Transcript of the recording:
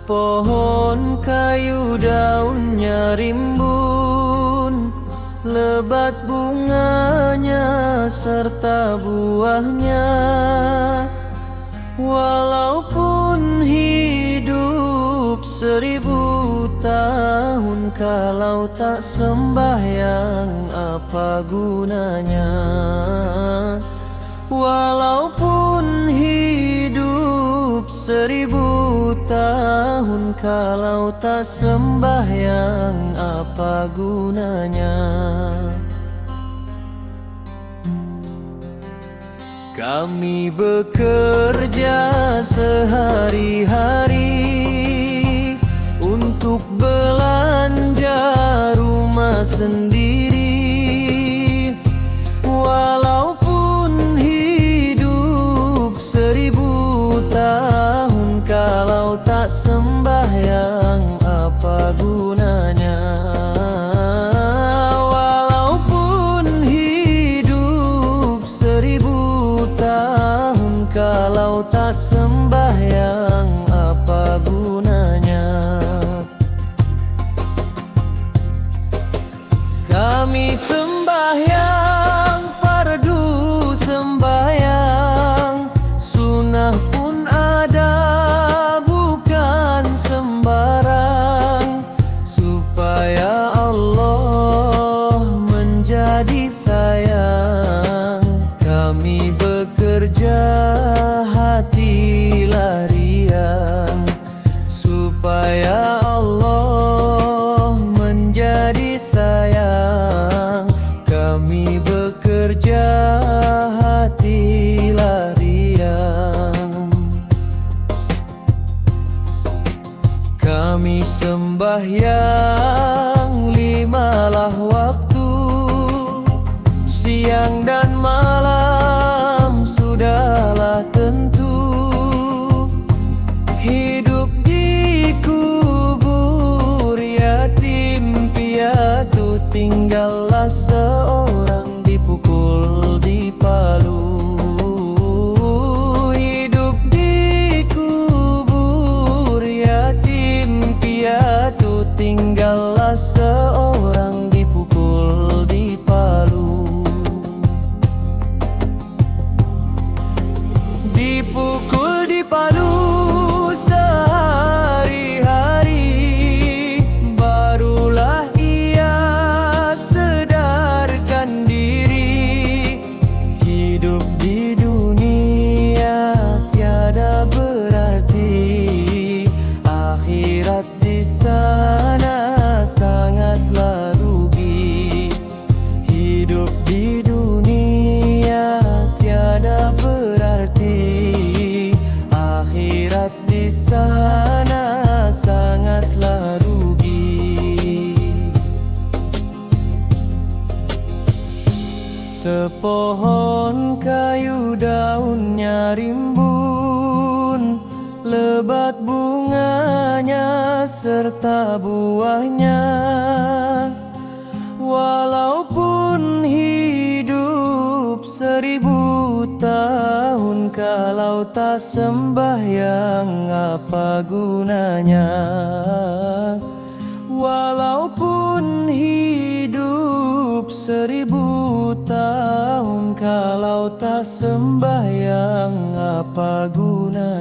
Sepohon kayu daunnya rimbun, lebat bunganya serta buahnya. Walaupun hidup 1000 tahun, kalau tak sembahyang apa gunanya? Walaupun hidup 1000 tahun, kalau tak sembahyang apa gunanya? Kami bekerja sehari-hari untuk belanja rumah sendiri. Walaupun hidup 1000 tahun, kalau tak sembahyang apa gunanya? Walaupun hidup 1000 tahun, kalau tak sembahyang apa gunanya? Kami sembahyang fardu, sembahyang sunnah pun ada, bukan sembarang, supaya Allah menjadi sayang. Kami bekerja hati larian, supaya Allah menjadi sayang. Kami bekerja hati larian. Kami sembahyang 5 waktu, siang dan malam sudahlah tentu. Hidup di kubur yatim piatu, tinggallah seorang dipukul di palu. Hidup di kubur yatim piatu, tinggallah seorang dipukul di palu. Dipukul di palu sehari-hari, barulah ia sedarkan diri. Hidup di dunia tiada berarti, akhirat di sana sangatlah rugi. Hidup di dunia tiada berarti, akhirat di sana sangatlah rugi. Sepohon kayu daunnya rimbun, lebat bunganya serta buahnya. Walaupun hidup 1000 tahun, kalau tak sembahyang apa gunanya? Walaupun hidup 1000 tahun, kalau tak sembahyang apa gunanya?